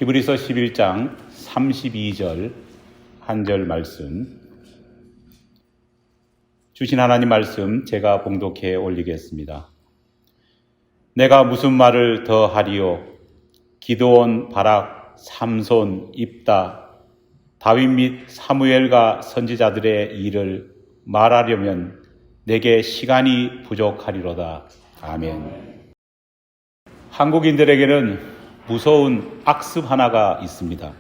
히브리서 11장 32절 한 절 말씀, 주신 하나님 말씀 제가 봉독해 올리겠습니다. 내가 무슨 말을 더 하리요? 기드온, 바락, 삼손, 입다, 다윗 및 사무엘과 선지자들의 일을 말하려면 내게 시간이 부족하리로다. 아멘. 한국인들에게는 무서운 악습 하나가 있습니다.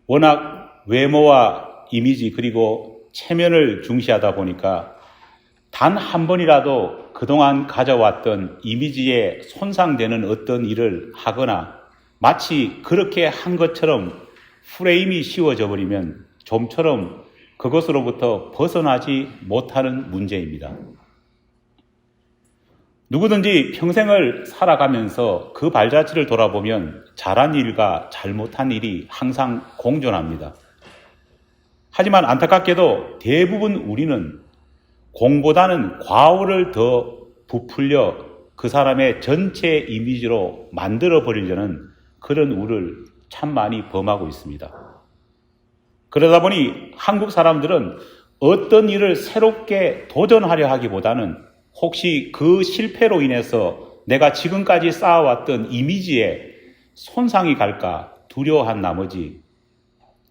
워낙 외모와 이미지 그리고 체면을 중시하다 보니까 단 한 번이라도 그동안 가져왔던 이미지에 손상되는 어떤 일을 하거나 마치 그렇게 한 것처럼 프레임이 씌워져 버리면 좀처럼 그것으로부터 벗어나지 못하는 문제입니다. 누구든지 평생을 살아가면서 그 발자취를 돌아보면 잘한 일과 잘못한 일이 항상 공존합니다. 하지만 안타깝게도 대부분 우리는 공보다는 과오를 더 부풀려 그 사람의 전체 이미지로 만들어버리려는 그런 우를 참 많이 범하고 있습니다. 그러다 보니 한국 사람들은 어떤 일을 새롭게 도전하려 하기보다는 혹시 그 실패로 인해서 내가 지금까지 쌓아왔던 이미지에 손상이 갈까 두려워한 나머지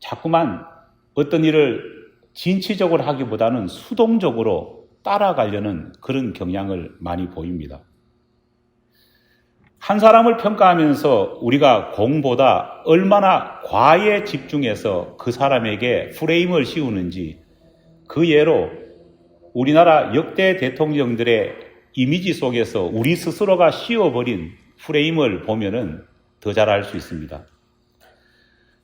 자꾸만 어떤 일을 진취적으로 하기보다는 수동적으로 따라가려는 그런 경향을 많이 보입니다. 한 사람을 평가하면서 우리가 공보다 얼마나 과에 집중해서 그 사람에게 프레임을 씌우는지 그 예로 우리나라 역대 대통령들의 이미지 속에서 우리 스스로가 씌워버린 프레임을 보면은 더 잘 알 수 있습니다.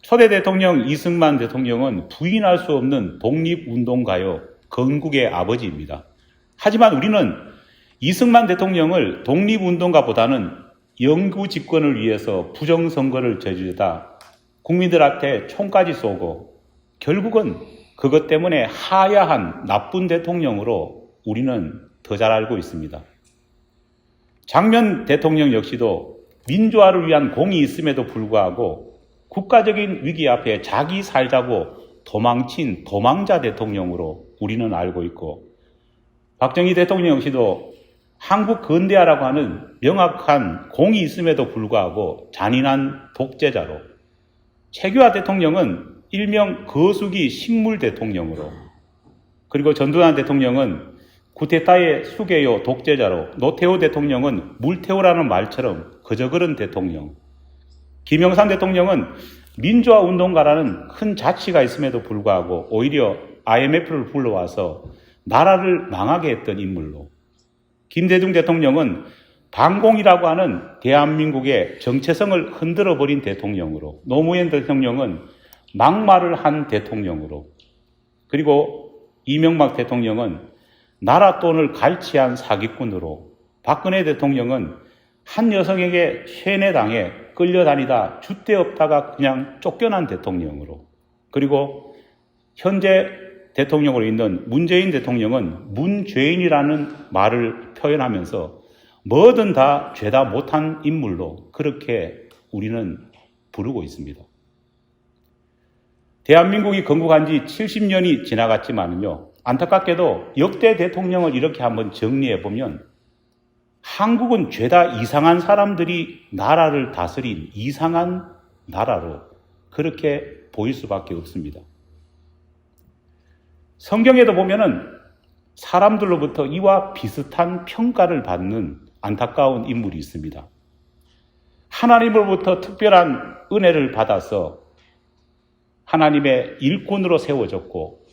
초대 대통령 이승만 대통령은 부인할 수 없는 독립운동가요, 건국의 아버지입니다. 하지만 우리는 이승만 대통령을 독립운동가보다는 영구 집권을 위해서 부정선거를 저지르다 국민들한테 총까지 쏘고 결국은 그것 때문에 하야한 나쁜 대통령으로 우리는 더 잘 알고 있습니다. 장면 대통령 역시도 민주화를 위한 공이 있음에도 불구하고 국가적인 위기 앞에 자기 살자고 도망친 도망자 대통령으로 우리는 알고 있고, 박정희 대통령 역시도 한국 근대화라고 하는 명확한 공이 있음에도 불구하고 잔인한 독재자로, 최규하 대통령은 일명 거수기 식물 대통령으로, 그리고 전두환 대통령은 쿠데타의 수개요 독재자로, 노태우 대통령은 물태우라는 말처럼 그저 그런 대통령, 김영삼 대통령은 민주화 운동가라는 큰 자치가 있음에도 불구하고 오히려 IMF를 불러와서 나라를 망하게 했던 인물로, 김대중 대통령은 반공이라고 하는 대한민국의 정체성을 흔들어버린 대통령으로, 노무현 대통령은 막말을 한 대통령으로, 그리고 이명박 대통령은 나라 돈을 갈취한 사기꾼으로, 박근혜 대통령은 한 여성에게 세뇌당해 끌려다니다 줏대 없다가 그냥 쫓겨난 대통령으로, 그리고 현재 대통령으로 있는 문재인 대통령은 문죄인이라는 말을 표현하면서 뭐든 다 죄다 못한 인물로 그렇게 우리는 부르고 있습니다. 대한민국이 건국한 지 70년이 지나갔지만요, 안타깝게도 역대 대통령을 이렇게 한번 정리해보면 한국은 죄다 이상한 사람들이 나라를 다스린 이상한 나라로 그렇게 보일 수밖에 없습니다. 성경에도 보면은 사람들로부터 이와 비슷한 평가를 받는 안타까운 인물이 있습니다. 하나님으로부터 특별한 은혜를 받아서 하나님의 일꾼으로 세워졌고,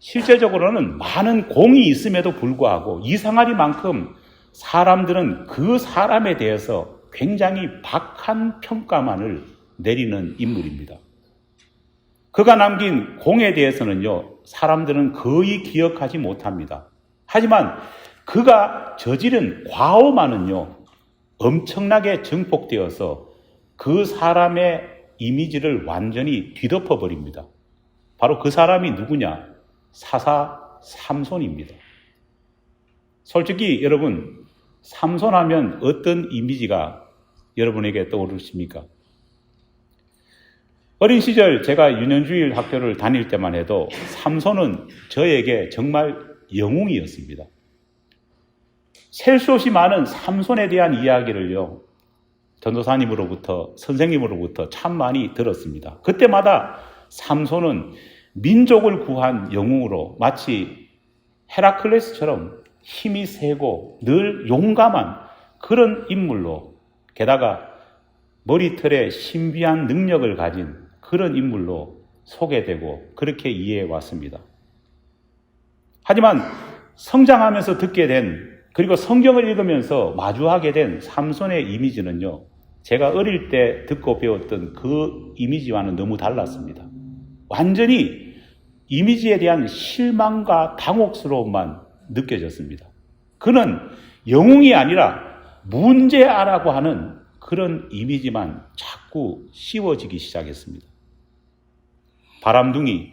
실제적으로는 많은 공이 있음에도 불구하고 이상하리만큼 사람들은 그 사람에 대해서 굉장히 박한 평가만을 내리는 인물입니다. 그가 남긴 공에 대해서는요, 사람들은 거의 기억하지 못합니다. 하지만 그가 저지른 과오만은요, 엄청나게 증폭되어서 그 사람의 이미지를 완전히 뒤덮어버립니다. 바로 그 사람이 누구냐? 사사 삼손입니다. 솔직히 여러분, 삼손하면 어떤 이미지가 여러분에게 떠오르십니까? 어린 시절 제가 유년주일 학교를 다닐 때만 해도 삼손은 저에게 정말 영웅이었습니다. 셀 수 없이 많은 삼손에 대한 이야기를요, 전도사님으로부터, 선생님으로부터 참 많이 들었습니다. 그때마다 삼손은 민족을 구한 영웅으로 마치 헤라클레스처럼 힘이 세고 늘 용감한 그런 인물로, 게다가 머리털에 신비한 능력을 가진 그런 인물로 소개되고 그렇게 이해해 왔습니다. 하지만 성장하면서 듣게 된, 그리고 성경을 읽으면서 마주하게 된 삼손의 이미지는요, 제가 어릴 때 듣고 배웠던 그 이미지와는 너무 달랐습니다. 완전히 이미지에 대한 실망과 당혹스러움만 느껴졌습니다. 그는 영웅이 아니라 문제아라고 하는 그런 이미지만 자꾸 씌워지기 시작했습니다. 바람둥이,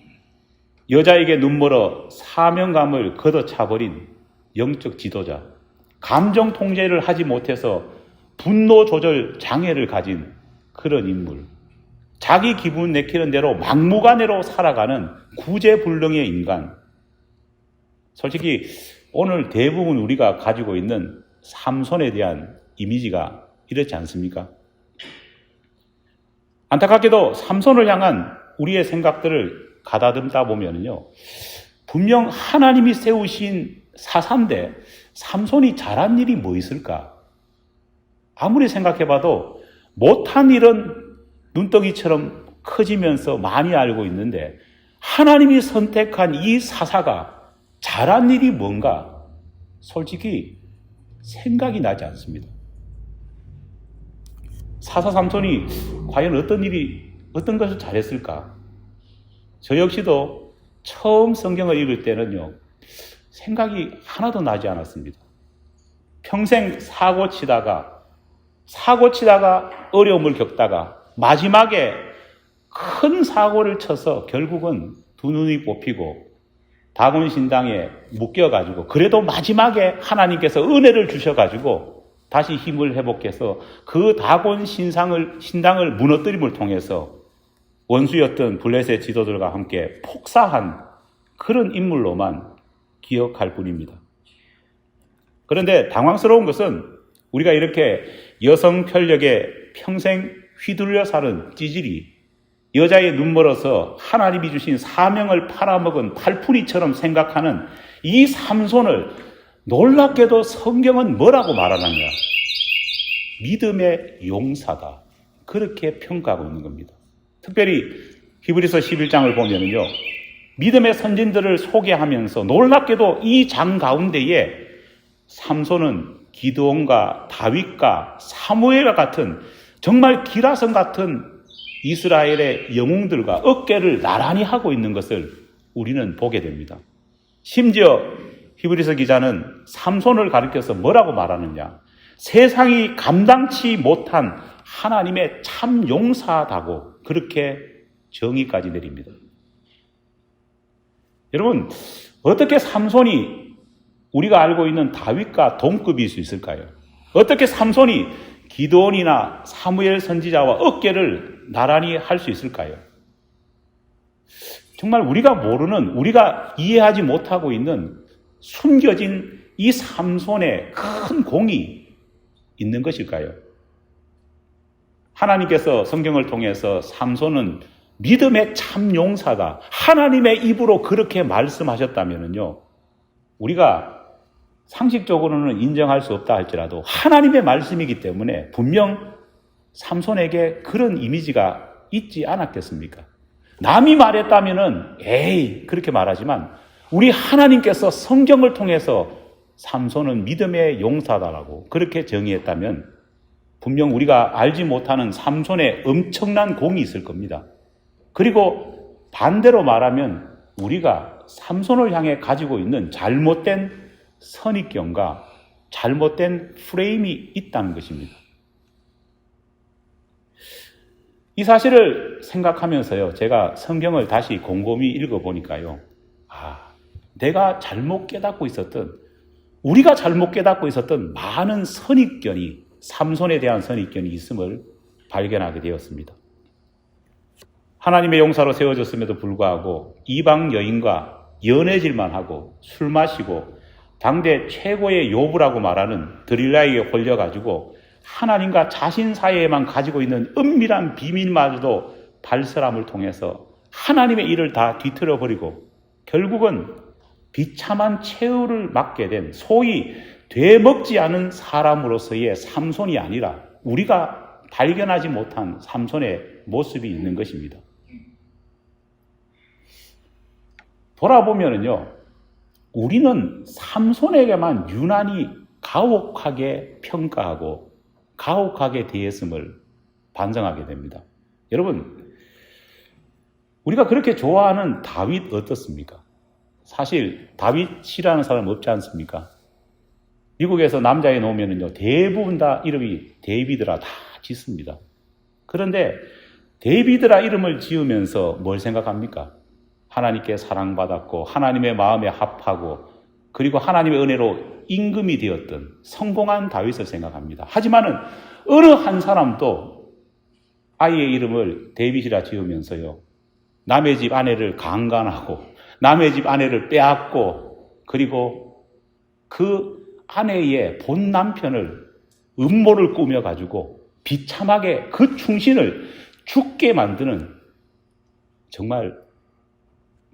여자에게 눈멀어 사명감을 걷어차버린 영적 지도자, 감정 통제를 하지 못해서 분노 조절 장애를 가진 그런 인물, 자기 기분 내키는 대로 막무가내로 살아가는 구제불능의 인간. 솔직히 오늘 대부분 우리가 가지고 있는 삼손에 대한 이미지가 이렇지 않습니까? 안타깝게도 삼손을 향한 우리의 생각들을 가다듬다 보면요, 분명 하나님이 세우신 사사인데 삼손이 잘한 일이 뭐 있을까? 아무리 생각해봐도 못한 일은 눈덩이처럼 커지면서 많이 알고 있는데 하나님이 선택한 이 사사가 잘한 일이 뭔가 솔직히 생각이 나지 않습니다. 사사 삼손이 과연 어떤 것을 잘했을까? 저 역시도 처음 성경을 읽을 때는요, 생각이 하나도 나지 않았습니다. 평생 사고 치다가 어려움을 겪다가 마지막에 큰 사고를 쳐서 결국은 두 눈이 뽑히고 다곤 신당에 묶여가지고, 그래도 마지막에 하나님께서 은혜를 주셔가지고 다시 힘을 회복해서 그 다곤 신당을 무너뜨림을 통해서 원수였던 블레셋 지도들과 함께 폭사한 그런 인물로만 기억할 뿐입니다. 그런데 당황스러운 것은 우리가 이렇게 여성 편력에 평생 휘둘려 사는 찌질이, 여자의 눈멀어서 하나님이 주신 사명을 팔아먹은 팔풀이처럼 생각하는 이 삼손을 놀랍게도 성경은 뭐라고 말하느냐? 믿음의 용사다. 그렇게 평가하고 있는 겁니다. 특별히 히브리서 11장을 보면요, 믿음의 선진들을 소개하면서 놀랍게도 이 장 가운데에 삼손은 기드온과 다윗과 사무엘과 같은 정말 기라성 같은 이스라엘의 영웅들과 어깨를 나란히 하고 있는 것을 우리는 보게 됩니다. 심지어 히브리서 기자는 삼손을 가리켜서 뭐라고 말하느냐? 세상이 감당치 못한 하나님의 참 용사다고 그렇게 정의까지 내립니다. 여러분, 어떻게 삼손이 우리가 알고 있는 다윗과 동급일 수 있을까요? 어떻게 삼손이 기드온이나 사무엘 선지자와 어깨를 나란히 할 수 있을까요? 정말 우리가 모르는, 우리가 이해하지 못하고 있는 숨겨진 이 삼손의 큰 공이 있는 것일까요? 하나님께서 성경을 통해서 삼손은 믿음의 참 용사다, 하나님의 입으로 그렇게 말씀하셨다면요, 우리가 상식적으로는 인정할 수 없다 할지라도 하나님의 말씀이기 때문에 분명 삼손에게 그런 이미지가 있지 않았겠습니까? 남이 말했다면은 에이 그렇게 말하지만 우리 하나님께서 성경을 통해서 삼손은 믿음의 용사다라고 그렇게 정의했다면 분명 우리가 알지 못하는 삼손의 엄청난 공이 있을 겁니다. 그리고 반대로 말하면 우리가 삼손을 향해 가지고 있는 잘못된 선입견과 잘못된 프레임이 있다는 것입니다. 이 사실을 생각하면서요, 제가 성경을 다시 곰곰이 읽어보니까요, 내가 잘못 깨닫고 있었던, 우리가 잘못 깨닫고 있었던 많은 선입견이, 삼손에 대한 선입견이 있음을 발견하게 되었습니다. 하나님의 용사로 세워졌음에도 불구하고 이방 여인과 연애질만 하고 술 마시고 당대 최고의 요부라고 말하는 드릴라에게 홀려가지고 하나님과 자신 사이에만 가지고 있는 은밀한 비밀마저도 발설함을 통해서 하나님의 일을 다 뒤틀어버리고 결국은 비참한 최후를 맞게 된 소위 되먹지 않은 사람으로서의 삼손이 아니라 우리가 발견하지 못한 삼손의 모습이 있는 것입니다. 돌아보면요, 우리는 삼손에게만 유난히 가혹하게 평가하고 가혹하게 대했음을 반성하게 됩니다. 여러분, 우리가 그렇게 좋아하는 다윗 어떻습니까? 사실 다윗이라는 사람 없지 않습니까? 미국에서 남자에 놓으면요, 대부분 다 이름이 데이비드라 다 짓습니다. 그런데 데이비드라 이름을 지으면서 뭘 생각합니까? 하나님께 사랑받았고 하나님의 마음에 합하고 그리고 하나님의 은혜로 임금이 되었던 성공한 다윗을 생각합니다. 하지만은 어느 한 사람도 아이의 이름을 데이빗이라 지으면서요, 남의 집 아내를 강간하고 남의 집 아내를 빼앗고 그리고 그 아내의 본 남편을 음모를 꾸며가지고 비참하게 그 충신을 죽게 만드는 정말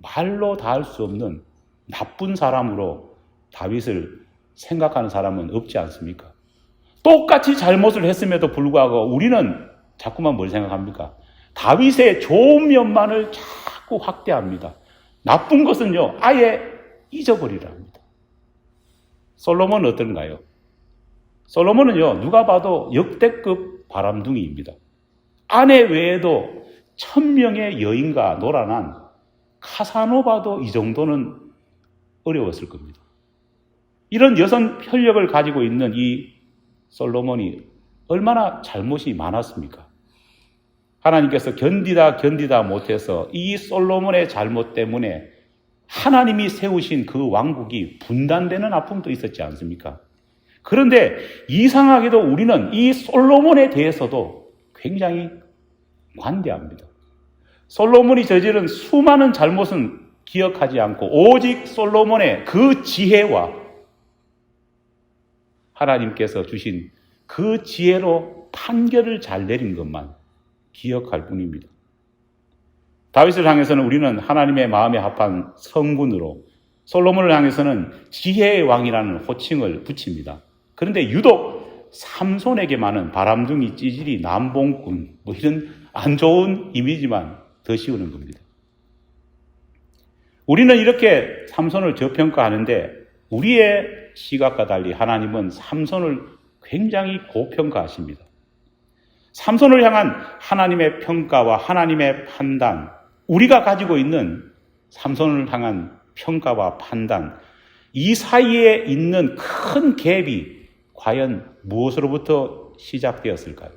말로 다 할 수 없는 나쁜 사람으로 다윗을 생각하는 사람은 없지 않습니까? 똑같이 잘못을 했음에도 불구하고 우리는 자꾸만 뭘 생각합니까? 다윗의 좋은 면만을 자꾸 확대합니다. 나쁜 것은요, 아예 잊어버리라 합니다. 솔로몬은 어떤가요? 솔로몬은요, 누가 봐도 역대급 바람둥이입니다. 아내 외에도 1000명의 여인과 놀아난 카사노바도 이 정도는 어려웠을 겁니다. 이런 여성 혈력을 가지고 있는 이 솔로몬이 얼마나 잘못이 많았습니까? 하나님께서 견디다 못해서 이 솔로몬의 잘못 때문에 하나님이 세우신 그 왕국이 분단되는 아픔도 있었지 않습니까? 그런데 이상하게도 우리는 이 솔로몬에 대해서도 굉장히 관대합니다. 솔로몬이 저지른 수많은 잘못은 기억하지 않고 오직 솔로몬의 그 지혜와 하나님께서 주신 그 지혜로 판결을 잘 내린 것만 기억할 뿐입니다. 다윗을 향해서는 우리는 하나님의 마음에 합한 성군으로, 솔로몬을 향해서는 지혜의 왕이라는 호칭을 붙입니다. 그런데 유독 삼손에게만은 바람둥이, 찌질이, 남봉꾼 이런 안 좋은 이미지만 더 씌우는 겁니다. 우리는 이렇게 삼손을 저평가하는데 우리의 시각과 달리 하나님은 삼손을 굉장히 고평가하십니다. 삼손을 향한 하나님의 평가와 하나님의 판단, 우리가 가지고 있는 삼손을 향한 평가와 판단, 이 사이에 있는 큰 갭이 과연 무엇으로부터 시작되었을까요?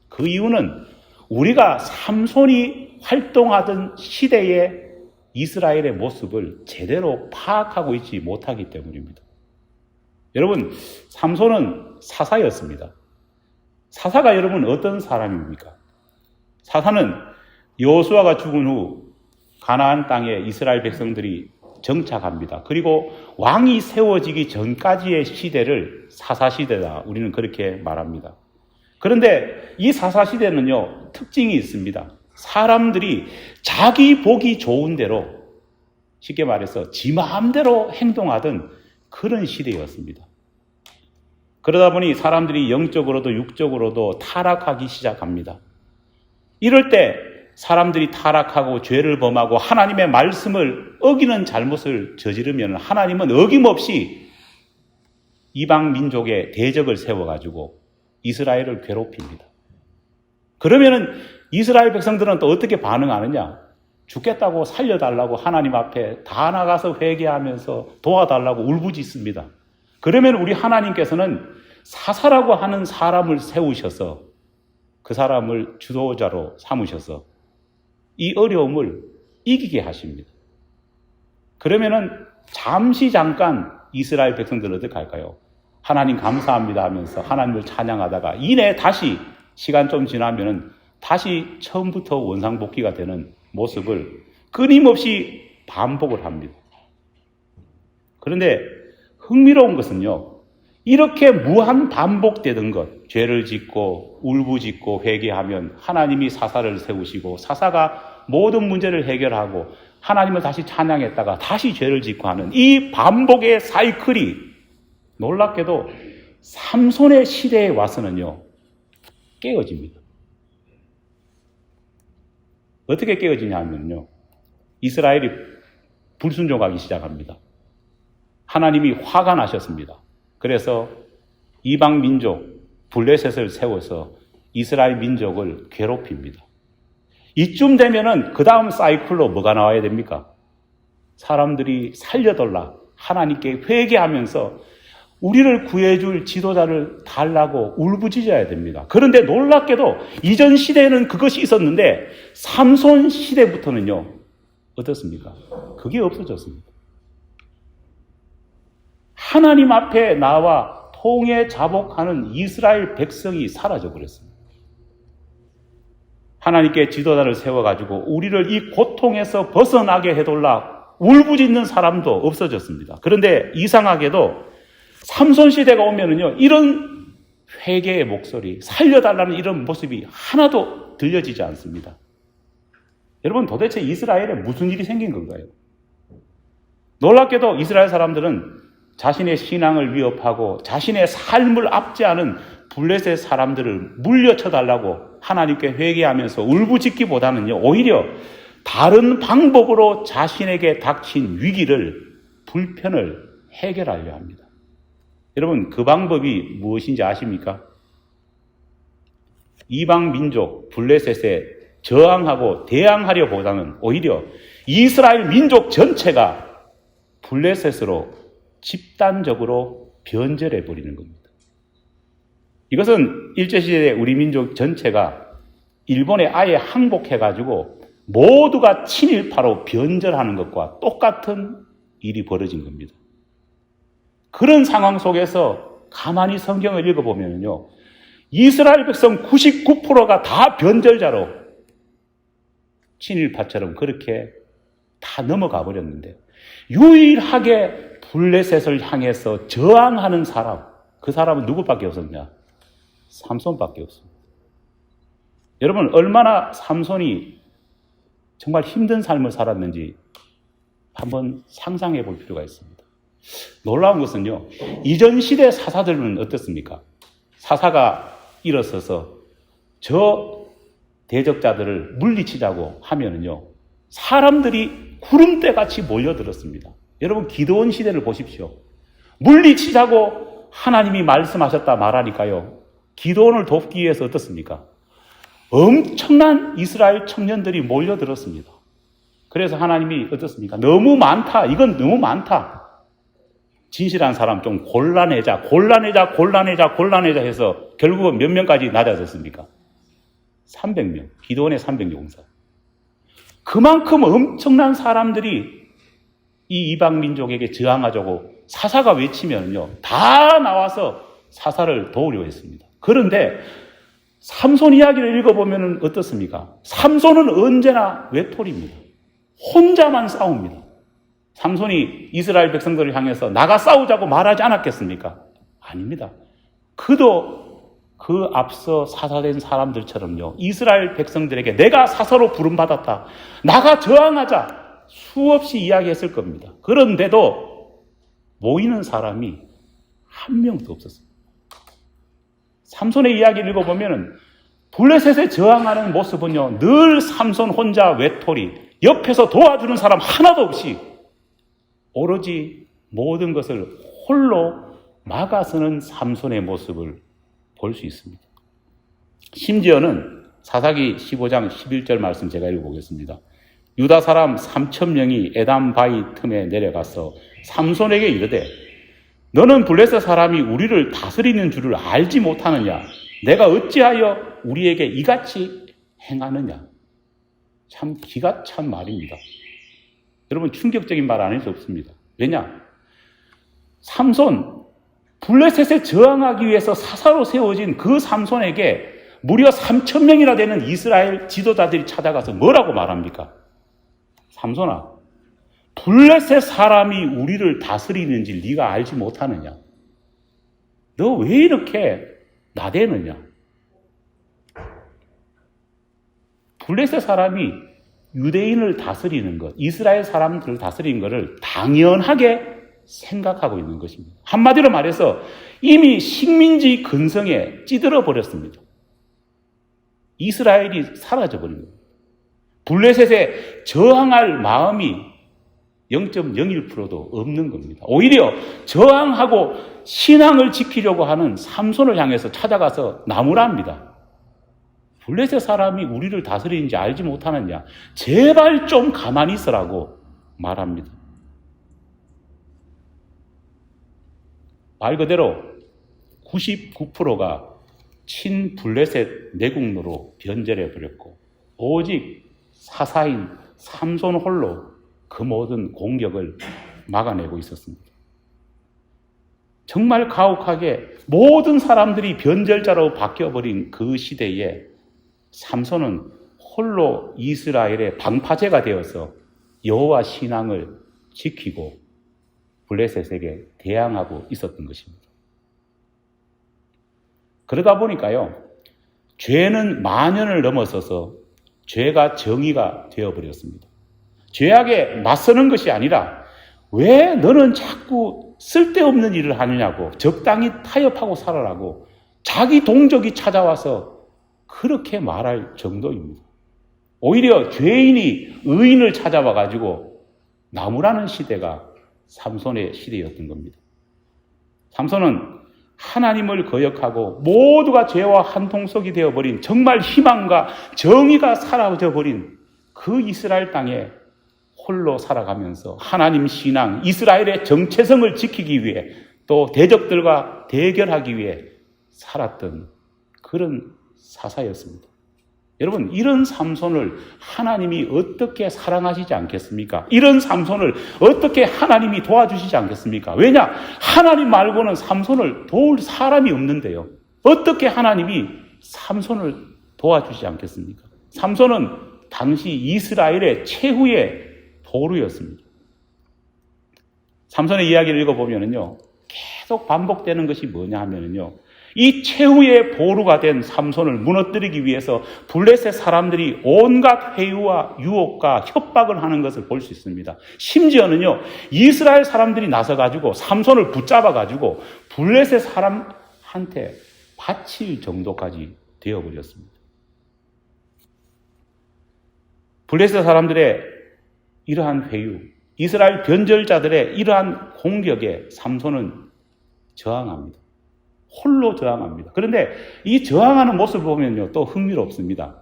그 이유는 우리가 삼손이 활동하던 시대의 이스라엘의 모습을 제대로 파악하고 있지 못하기 때문입니다. 여러분, 삼손은 사사였습니다. 사사가 여러분 어떤 사람입니까? 사사는 여호수아가 죽은 후 가나안 땅에 이스라엘 백성들이 정착합니다. 그리고 왕이 세워지기 전까지의 시대를 사사시대다, 우리는 그렇게 말합니다. 그런데 이 사사시대는요, 특징이 있습니다. 사람들이 자기 보기 좋은 대로, 쉽게 말해서 지 마음대로 행동하던 그런 시대였습니다. 그러다 보니 사람들이 영적으로도 육적으로도 타락하기 시작합니다. 이럴 때 사람들이 타락하고 죄를 범하고 하나님의 말씀을 어기는 잘못을 저지르면 하나님은 어김없이 이방 민족의 대적을 세워가지고 이스라엘을 괴롭힙니다. 그러면은 이스라엘 백성들은 또 어떻게 반응하느냐? 죽겠다고 살려달라고 하나님 앞에 다 나가서 회개하면서 도와달라고 울부짖습니다. 그러면 우리 하나님께서는 사사라고 하는 사람을 세우셔서 그 사람을 주도자로 삼으셔서 이 어려움을 이기게 하십니다. 그러면은 잠깐 이스라엘 백성들은 어떻게 할까요? 하나님 감사합니다 하면서 하나님을 찬양하다가 이내 다시 시간 좀 지나면은 다시 처음부터 원상복귀가 되는 모습을 끊임없이 반복을 합니다. 그런데 흥미로운 것은요, 이렇게 무한 반복되던 것, 죄를 짓고 울부짖고 회개하면 하나님이 사사를 세우시고 사사가 모든 문제를 해결하고 하나님을 다시 찬양했다가 다시 죄를 짓고 하는 이 반복의 사이클이 놀랍게도 삼손의 시대에 와서는요, 깨어집니다. 어떻게 깨어지냐 하면요, 이스라엘이 불순종하기 시작합니다. 하나님이 화가 나셨습니다. 그래서 이방 민족 블레셋을 세워서 이스라엘 민족을 괴롭힙니다. 이쯤 되면은 그 다음 사이클로 뭐가 나와야 됩니까? 사람들이 살려달라 하나님께 회개하면서 우리를 구해줄 지도자를 달라고 울부짖어야 됩니다. 그런데 놀랍게도 이전 시대에는 그것이 있었는데 삼손 시대부터는요, 어떻습니까? 그게 없어졌습니다. 하나님 앞에 나와 통해 자복하는 이스라엘 백성이 사라져 버렸습니다. 하나님께 지도자를 세워가지고 우리를 이 고통에서 벗어나게 해달라 울부짖는 사람도 없어졌습니다. 그런데 이상하게도 삼손 시대가 오면은요, 이런 회개의 목소리, 살려달라는 이런 모습이 하나도 들려지지 않습니다. 여러분, 도대체 이스라엘에 무슨 일이 생긴 건가요? 놀랍게도 이스라엘 사람들은 자신의 신앙을 위협하고 자신의 삶을 압제하는 블레셋 사람들을 물려쳐달라고 하나님께 회개하면서 울부짖기보다는요, 오히려 다른 방법으로 자신에게 닥친 위기를, 불편을 해결하려 합니다. 여러분, 그 방법이 무엇인지 아십니까? 이방 민족 블레셋에 저항하고 대항하려 보다는 오히려 이스라엘 민족 전체가 블레셋으로 집단적으로 변절해 버리는 겁니다. 이것은 일제시대에 우리 민족 전체가 일본에 아예 항복해가지고 모두가 친일파로 변절하는 것과 똑같은 일이 벌어진 겁니다. 그런 상황 속에서 가만히 성경을 읽어보면요, 이스라엘 백성 99%가 다 변절자로 친일파처럼 그렇게 다 넘어가 버렸는데 유일하게 블레셋을 향해서 저항하는 사람, 그 사람은 누구밖에 없었냐? 삼손밖에 없습니다. 여러분, 얼마나 삼손이 정말 힘든 삶을 살았는지 한번 상상해 볼 필요가 있습니다. 놀라운 것은요, 이전 시대 사사들은 어떻습니까? 사사가 일어서서 저 대적자들을 물리치자고 하면은요, 사람들이 구름대같이 몰려들었습니다. 여러분, 기드온 시대를 보십시오. 물리치자고 하나님이 말씀하셨다 말하니까요, 기드온을 돕기 위해서 어떻습니까? 엄청난 이스라엘 청년들이 몰려들었습니다. 그래서 하나님이 어떻습니까? 너무 많다. 이건 너무 많다. 진실한 사람 좀 골라내자 해서 결국은 몇 명까지 낮아졌습니까? 300명. 기드온의 300용사. 그만큼 엄청난 사람들이 이 이방 민족에게 저항하자고 사사가 외치면요, 다 나와서 사사를 도우려 했습니다. 그런데 삼손 이야기를 읽어보면 어떻습니까? 삼손은 언제나 외톨이입니다. 혼자만 싸웁니다. 삼손이 이스라엘 백성들을 향해서 나가 싸우자고 말하지 않았겠습니까? 아닙니다. 그도 그 앞서 사사된 사람들처럼요, 이스라엘 백성들에게 내가 사사로 부름받았다, 나가 저항하자, 수없이 이야기했을 겁니다. 그런데도 모이는 사람이 한 명도 없었습니다. 삼손의 이야기를 읽어보면 블레셋에 저항하는 모습은요, 늘 삼손 혼자 외톨이, 옆에서 도와주는 사람 하나도 없이 오로지 모든 것을 홀로 막아서는 삼손의 모습을 볼 수 있습니다. 심지어는 사사기 15장 11절 말씀 제가 읽어보겠습니다. 유다 사람 3,000명이 에담 바위 틈에 내려가서 삼손에게 이르되 너는 블레셋 사람이 우리를 다스리는 줄을 알지 못하느냐? 내가 어찌하여 우리에게 이같이 행하느냐? 참 기가 찬 말입니다. 여러분, 충격적인 말 아닐 수 없습니다. 왜냐? 삼손, 블레셋에 저항하기 위해서 사사로 세워진 그 삼손에게 무려 3,000명이나 되는 이스라엘 지도자들이 찾아가서 뭐라고 말합니까? 삼손아, 블레셋 사람이 우리를 다스리는지 네가 알지 못하느냐? 너 왜 이렇게 나대느냐? 블레셋 사람이 유대인을 다스리는 것, 이스라엘 사람들을 다스리는 것을 당연하게 생각하고 있는 것입니다. 한마디로 말해서 이미 식민지 근성에 찌들어 버렸습니다. 이스라엘이 사라져버린 겁니다. 블레셋에 저항할 마음이 0.01%도 없는 겁니다. 오히려 저항하고 신앙을 지키려고 하는 삼손을 향해서 찾아가서 나무랍니다. 블레셋 사람이 우리를 다스리는지 알지 못하느냐? 제발 좀 가만히 있으라고 말합니다. 말 그대로 99%가 친블레셋 내국노로 변절해버렸고 오직 사사인 삼손 홀로 그 모든 공격을 막아내고 있었습니다. 정말 가혹하게 모든 사람들이 변절자로 바뀌어버린 그 시대에 삼손은 홀로 이스라엘의 방파제가 되어서 여호와 신앙을 지키고 블레셋에게 대항하고 있었던 것입니다. 그러다 보니까요, 죄는 만연을 넘어서서 죄가 정의가 되어버렸습니다. 죄악에 맞서는 것이 아니라 왜 너는 자꾸 쓸데없는 일을 하느냐고 적당히 타협하고 살아라고 자기 동족이 찾아와서 그렇게 말할 정도입니다. 오히려 죄인이 의인을 찾아와가지고 나무라는 시대가 삼손의 시대였던 겁니다. 삼손은 하나님을 거역하고 모두가 죄와 한통속이 되어버린 정말 희망과 정의가 사라져버린 그 이스라엘 땅에 홀로 살아가면서 하나님 신앙, 이스라엘의 정체성을 지키기 위해 또 대적들과 대결하기 위해 살았던 그런 사사였습니다. 여러분, 이런 삼손을 하나님이 어떻게 사랑하시지 않겠습니까? 이런 삼손을 어떻게 하나님이 도와주시지 않겠습니까? 왜냐? 하나님 말고는 삼손을 도울 사람이 없는데요. 어떻게 하나님이 삼손을 도와주시지 않겠습니까? 삼손은 당시 이스라엘의 최후의 보루였습니다. 삼손의 이야기를 읽어보면요, 계속 반복되는 것이 뭐냐 하면요, 이 최후의 보루가 된 삼손을 무너뜨리기 위해서 블레셋 사람들이 온갖 회유와 유혹과 협박을 하는 것을 볼 수 있습니다. 심지어는요, 이스라엘 사람들이 나서가지고 삼손을 붙잡아가지고 블레셋 사람한테 바칠 정도까지 되어버렸습니다. 블레셋 사람들의 이러한 회유, 이스라엘 변절자들의 이러한 공격에 삼손은 저항합니다. 홀로 저항합니다. 그런데 이 저항하는 모습을 보면요, 또 흥미롭습니다.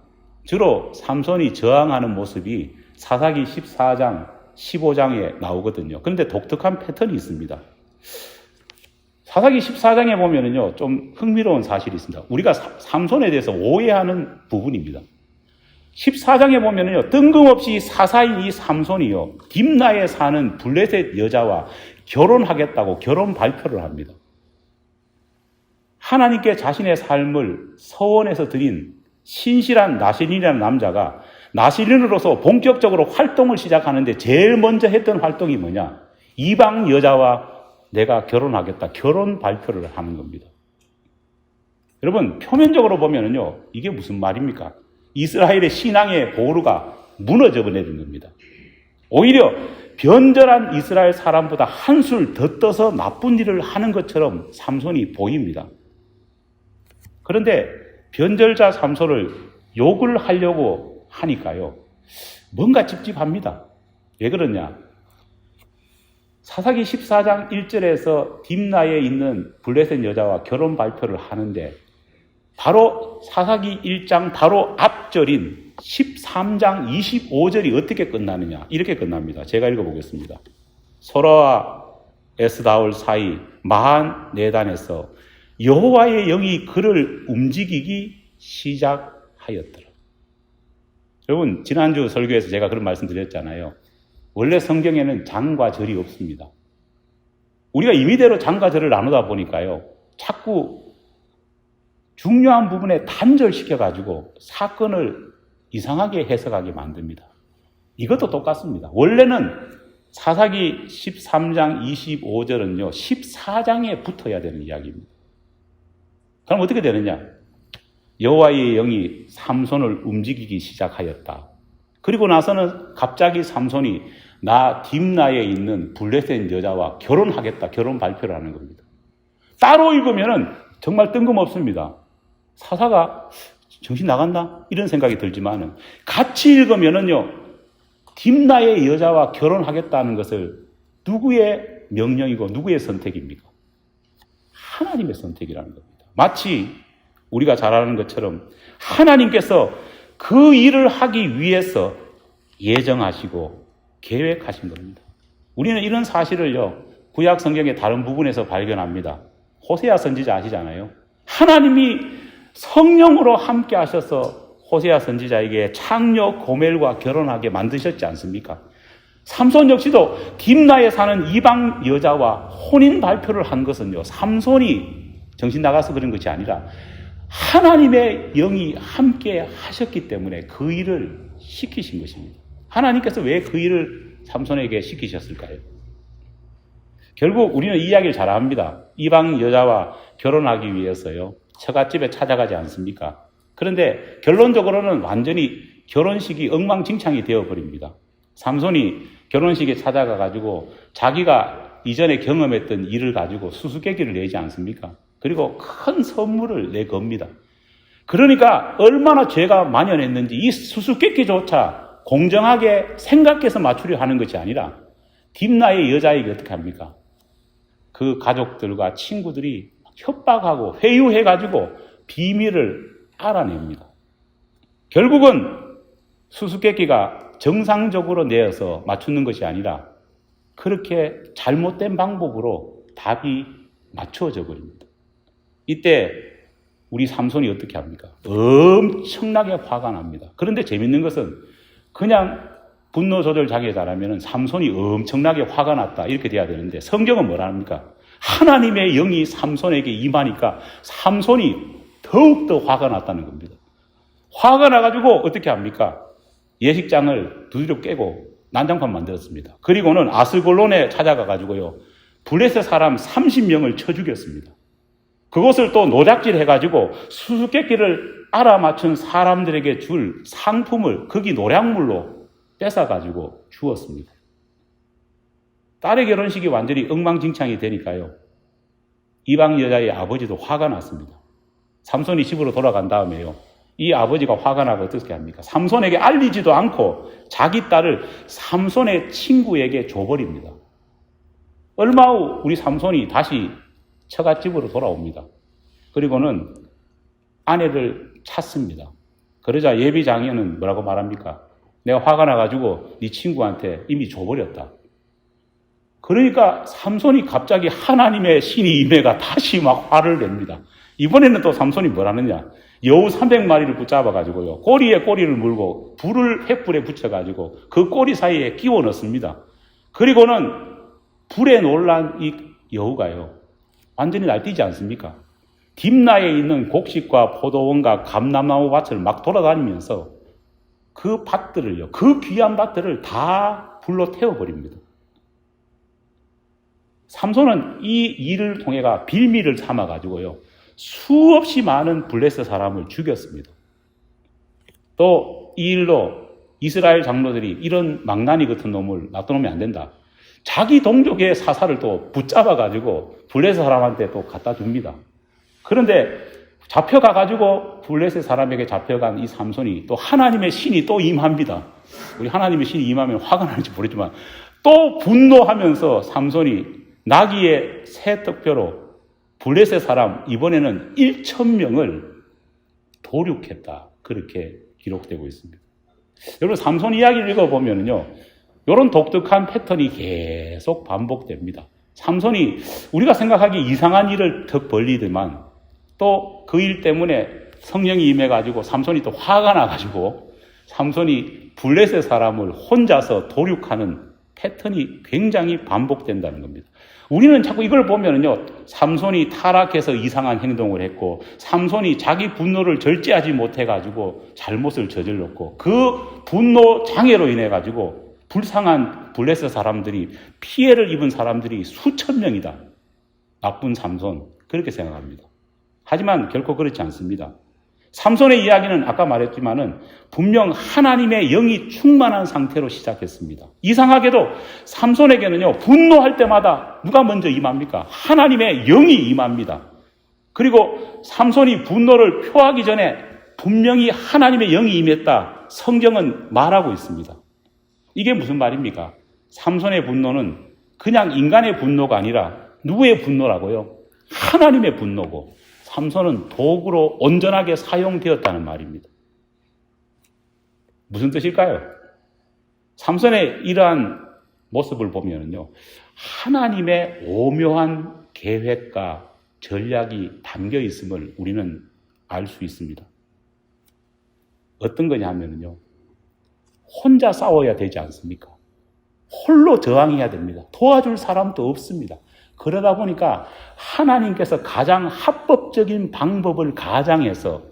주로 삼손이 저항하는 모습이 사사기 14장, 15장에 나오거든요. 그런데 독특한 패턴이 있습니다. 사사기 14장에 보면요, 좀 흥미로운 사실이 있습니다. 우리가 삼손에 대해서 오해하는 부분입니다. 14장에 보면요, 뜬금없이 사사인 이 삼손이요, 딥나에 사는 블레셋 여자와 결혼하겠다고 결혼 발표를 합니다. 하나님께 자신의 삶을 서원해서 드린 신실한 나실인이라는 남자가 나실인으로서 본격적으로 활동을 시작하는데 제일 먼저 했던 활동이 뭐냐? 이방 여자와 내가 결혼하겠다. 결혼 발표를 하는 겁니다. 여러분, 표면적으로 보면요, 이게 무슨 말입니까? 이스라엘의 신앙의 보루가 무너져 버리는 겁니다. 오히려 변절한 이스라엘 사람보다 한술 더 떠서 나쁜 일을 하는 것처럼 삼손이 보입니다. 그런데 변절자 삼손을 욕을 하려고 하니까요, 뭔가 찝찝합니다. 왜 그러냐? 사사기 14장 1절에서 딥나에 있는 블레셋 여자와 결혼 발표를 하는데 바로 사사기 1장 바로 앞절인 13장 25절이 어떻게 끝나느냐? 이렇게 끝납니다. 제가 읽어보겠습니다. 소라와 에스다올 사이 마한 내단에서 여호와의 영이 그를 움직이기 시작하였더라. 여러분, 지난주 설교에서 제가 그런 말씀 드렸잖아요. 원래 성경에는 장과 절이 없습니다. 우리가 임의대로 장과 절을 나누다 보니까요, 자꾸 중요한 부분에 단절시켜가지고 사건을 이상하게 해석하게 만듭니다. 이것도 똑같습니다. 원래는 사사기 13장 25절은요, 14장에 붙어야 되는 이야기입니다. 그럼 어떻게 되느냐? 여호와의 영이 삼손을 움직이기 시작하였다. 그리고 나서는 갑자기 삼손이 나 딥나에 있는 블레셋 여자와 결혼하겠다. 결혼 발표를 하는 겁니다. 따로 읽으면은 정말 뜬금없습니다. 사사가 정신 나갔나? 이런 생각이 들지만은 같이 읽으면은요, 딥나의 여자와 결혼하겠다는 것을 누구의 명령이고 누구의 선택입니까? 하나님의 선택이라는 겁니다. 마치 우리가 잘 아는 것처럼 하나님께서 그 일을 하기 위해서 예정하시고 계획하신 겁니다. 우리는 이런 사실을요, 구약 성경의 다른 부분에서 발견합니다. 호세아 선지자 아시잖아요. 하나님이 성령으로 함께 하셔서 호세아 선지자에게 창녀 고멜과 결혼하게 만드셨지 않습니까? 삼손 역시도 딥나에 사는 이방 여자와 혼인 발표를 한 것은요, 삼손이 정신 나가서 그런 것이 아니라 하나님의 영이 함께 하셨기 때문에 그 일을 시키신 것입니다. 하나님께서 왜 그 일을 삼손에게 시키셨을까요? 결국 우리는 이 이야기를 잘 압니다. 이방 여자와 결혼하기 위해서요, 처갓집에 찾아가지 않습니까? 그런데 결론적으로는 완전히 결혼식이 엉망진창이 되어버립니다. 삼손이 결혼식에 찾아가가지고 자기가 이전에 경험했던 일을 가지고 수수께끼를 내지 않습니까? 그리고 큰 선물을 내겁니다. 그러니까 얼마나 죄가 만연했는지 이 수수께끼조차 공정하게 생각해서 맞추려 하는 것이 아니라 딥나의 여자에게 어떻게 합니까? 그 가족들과 친구들이 협박하고 회유해가지고 비밀을 알아냅니다. 결국은 수수께끼가 정상적으로 내어서 맞추는 것이 아니라 그렇게 잘못된 방법으로 답이 맞춰져 버립니다. 이때 우리 삼손이 어떻게 합니까? 엄청나게 화가 납니다. 그런데 재밌는 것은 그냥 분노 조절 자기 잘하면 삼손이 엄청나게 화가 났다 이렇게 돼야 되는데 성경은 뭐라 합니까? 하나님의 영이 삼손에게 임하니까 삼손이 더욱더 화가 났다는 겁니다. 화가 나가지고 어떻게 합니까? 예식장을 두드려 깨고 난장판 만들었습니다. 그리고는 아스골론에 찾아가가지고요, 블레셋 사람 30명을 쳐 죽였습니다. 그것을 또 노작질 해가지고 수수께끼를 알아맞춘 사람들에게 줄 상품을 거기 노량물로 뺏어가지고 주었습니다. 딸의 결혼식이 완전히 엉망진창이 되니까요, 이방 여자의 아버지도 화가 났습니다. 삼손이 집으로 돌아간 다음에요, 이 아버지가 화가 나고 어떻게 합니까? 삼손에게 알리지도 않고 자기 딸을 삼손의 친구에게 줘버립니다. 얼마 후 우리 삼손이 다시 처갓집으로 돌아옵니다. 그리고는 아내를 찾습니다. 그러자 예비장녀는 뭐라고 말합니까? 내가 화가 나가지고 네 친구한테 이미 줘버렸다. 그러니까 삼손이 갑자기 하나님의 신이 임해가 다시 막 화를 냅니다. 이번에는 또 삼손이 뭐라느냐? 여우 300마리를 붙잡아가지고요, 꼬리에 꼬리를 물고 불을 횃불에 붙여가지고 그 꼬리 사이에 끼워 넣습니다. 그리고는 불에 놀란 이 여우가요, 완전히 날뛰지 않습니까? 딥나에 있는 곡식과 포도원과 감람나무 밭을 막 돌아다니면서 그 밭들을요, 그 귀한 밭들을 다 불로 태워버립니다. 삼손은 이 일을 통해가 빌미를 삼아가지고요, 수없이 많은 블레셋 사람을 죽였습니다. 또 이 일로 이스라엘 장로들이 이런 망나니 같은 놈을 놔두면 안 된다. 자기 동족의 사사를 또 붙잡아가지고 블레셋 사람한테 또 갖다 줍니다. 그런데 잡혀가가지고 블레셋 사람에게 잡혀간 이 삼손이 또 하나님의 신이 또 임합니다. 우리 하나님의 신이 임하면 화가 나는지 모르지만 또 분노하면서 삼손이 나귀의 새 턱뼈로 블레셋 사람 이번에는 1,000명을 도륙했다. 그렇게 기록되고 있습니다. 여러분, 삼손 이야기를 읽어보면요, 이런 독특한 패턴이 계속 반복됩니다. 삼손이 우리가 생각하기 이상한 일을 턱 벌리더만 또 그 일 때문에 성령이 임해가지고 삼손이 또 화가 나가지고 삼손이 블레셋 사람을 혼자서 도륙하는 패턴이 굉장히 반복된다는 겁니다. 우리는 자꾸 이걸 보면은요, 삼손이 타락해서 이상한 행동을 했고, 삼손이 자기 분노를 절제하지 못해가지고 잘못을 저질렀고, 그 분노 장애로 인해가지고 불쌍한 블레셋 사람들이, 피해를 입은 사람들이 수천 명이다. 나쁜 삼손, 그렇게 생각합니다. 하지만 결코 그렇지 않습니다. 삼손의 이야기는 아까 말했지만은 분명 하나님의 영이 충만한 상태로 시작했습니다. 이상하게도 삼손에게는요, 분노할 때마다 누가 먼저 임합니까? 하나님의 영이 임합니다. 그리고 삼손이 분노를 표하기 전에 분명히 하나님의 영이 임했다. 성경은 말하고 있습니다. 이게 무슨 말입니까? 삼손의 분노는 그냥 인간의 분노가 아니라 누구의 분노라고요? 하나님의 분노고, 삼손은 도구로 온전하게 사용되었다는 말입니다. 무슨 뜻일까요? 삼손의 이러한 모습을 보면요, 하나님의 오묘한 계획과 전략이 담겨 있음을 우리는 알 수 있습니다. 어떤 거냐 하면요, 혼자 싸워야 되지 않습니까? 홀로 저항해야 됩니다. 도와줄 사람도 없습니다. 그러다 보니까 하나님께서 가장 합법적인 방법을 가장해서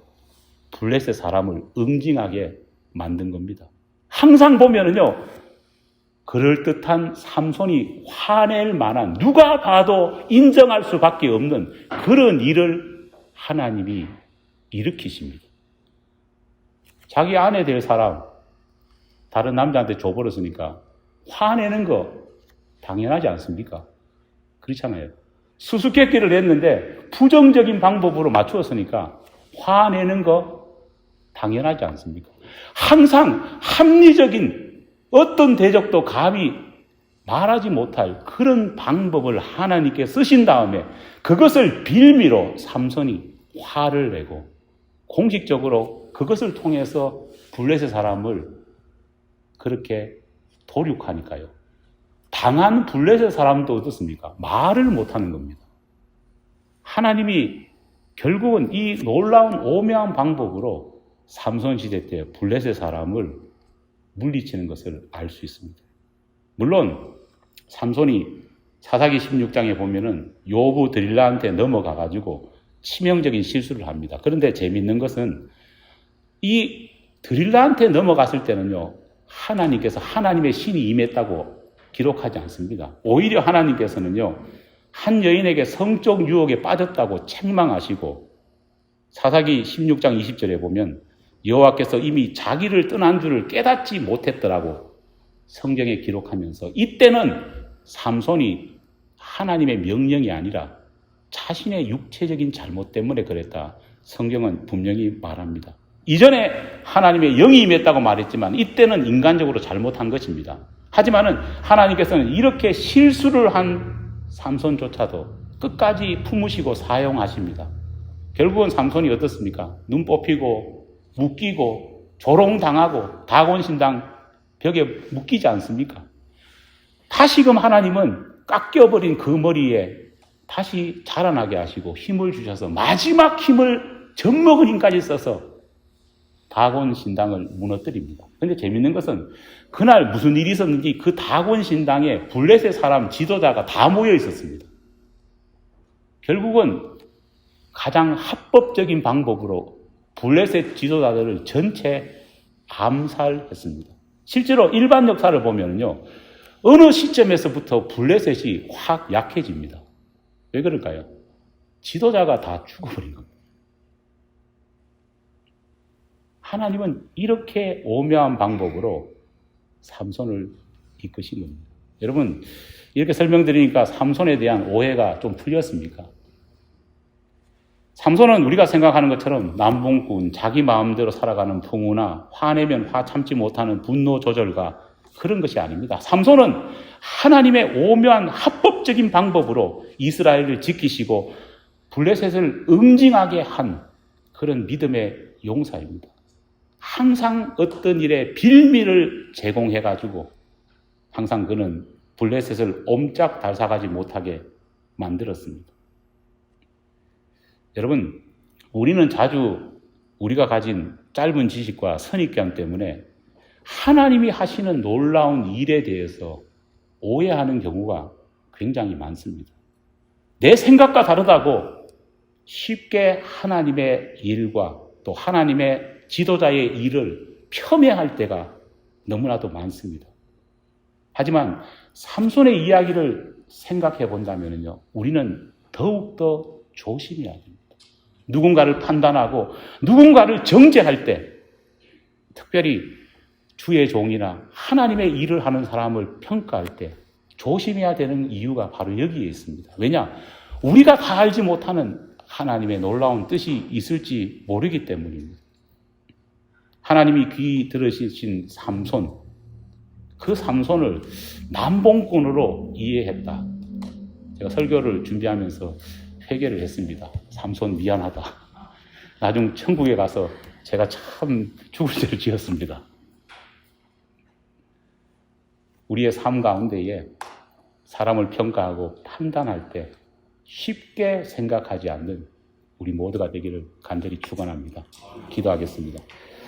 블레셋 사람을 응징하게 만든 겁니다. 항상 보면은요, 그럴듯한 삼손이 화낼 만한, 누가 봐도 인정할 수밖에 없는 그런 일을 하나님이 일으키십니다. 자기 아내 될 사람, 다른 남자한테 줘버렸으니까 화내는 거 당연하지 않습니까? 그렇잖아요. 수수께끼를 했는데 부정적인 방법으로 맞추었으니까 화내는 거 당연하지 않습니까? 항상 합리적인 어떤 대적도 감히 말하지 못할 그런 방법을 하나님께 쓰신 다음에 그것을 빌미로 삼손이 화를 내고 공식적으로 그것을 통해서 블레셋 사람을 그렇게 도륙하니까요. 당한 블레셋 사람도 어떻습니까? 말을 못하는 겁니다. 하나님이 결국은 이 놀라운 오묘한 방법으로 삼손 시대 때 블레셋 사람을 물리치는 것을 알 수 있습니다. 물론 삼손이 사사기 16장에 보면은 요부 드릴라한테 넘어가가지고 치명적인 실수를 합니다. 그런데 재밌는 것은 이 드릴라한테 넘어갔을 때는요, 하나님께서 하나님의 신이 임했다고 기록하지 않습니다. 오히려 하나님께서는요, 한 여인에게 성적 유혹에 빠졌다고 책망하시고, 사사기 16장 20절에 보면 여호와께서 이미 자기를 떠난 줄을 깨닫지 못했더라고 성경에 기록하면서, 이때는 삼손이 하나님의 명령이 아니라 자신의 육체적인 잘못 때문에 그랬다. 성경은 분명히 말합니다. 이전에 하나님의 영이 임했다고 말했지만 이때는 인간적으로 잘못한 것입니다. 하지만은 하나님께서는 이렇게 실수를 한 삼손조차도 끝까지 품으시고 사용하십니다. 결국은 삼손이 어떻습니까? 눈 뽑히고 묶이고 조롱당하고 다곤신당 벽에 묶이지 않습니까? 다시금 하나님은 깎여버린 그 머리에 다시 자라나게 하시고 힘을 주셔서 마지막 힘을 젖먹은 힘까지 써서 다곤 신당을 무너뜨립니다. 그런데 재밌는 것은 그날 무슨 일이 있었는지 그 다곤 신당에 블레셋 사람 지도자가 다 모여 있었습니다. 결국은 가장 합법적인 방법으로 블레셋 지도자들을 전체 암살했습니다. 실제로 일반 역사를 보면요, 어느 시점에서부터 블레셋이 확 약해집니다. 왜 그럴까요? 지도자가 다 죽어버린 겁니다. 하나님은 이렇게 오묘한 방법으로 삼손을 이끄신 겁니다. 여러분, 이렇게 설명드리니까 삼손에 대한 오해가 좀 풀렸습니까? 삼손은 우리가 생각하는 것처럼 남봉꾼, 자기 마음대로 살아가는 풍우나 화내면 화 참지 못하는 분노 조절가, 그런 것이 아닙니다. 삼손은 하나님의 오묘한 합법적인 방법으로 이스라엘을 지키시고 블레셋을 응징하게 한 그런 믿음의 용사입니다. 항상 어떤 일에 빌미를 제공해가지고 항상 그는 블레셋을 옴짝달싹하지 못하게 만들었습니다. 여러분, 우리는 자주 우리가 가진 짧은 지식과 선입견 때문에 하나님이 하시는 놀라운 일에 대해서 오해하는 경우가 굉장히 많습니다. 내 생각과 다르다고 쉽게 하나님의 일과 또 하나님의 지도자의 일을 폄훼할 때가 너무나도 많습니다. 하지만 삼손의 이야기를 생각해 본다면요, 우리는 더욱더 조심해야 됩니다. 누군가를 판단하고 누군가를 정죄할 때, 특별히 주의 종이나 하나님의 일을 하는 사람을 평가할 때 조심해야 되는 이유가 바로 여기에 있습니다. 왜냐? 우리가 다 알지 못하는 하나님의 놀라운 뜻이 있을지 모르기 때문입니다. 하나님이 귀 들으신 삼손, 그 삼손을 남봉꾼으로 이해했다. 제가 설교를 준비하면서 회개를 했습니다. 삼손 미안하다. 나중 천국에 가서 제가 참 죽을 죄를 지었습니다. 우리의 삶 가운데에 사람을 평가하고 판단할 때 쉽게 생각하지 않는 우리 모두가 되기를 간절히 축원합니다. 기도하겠습니다.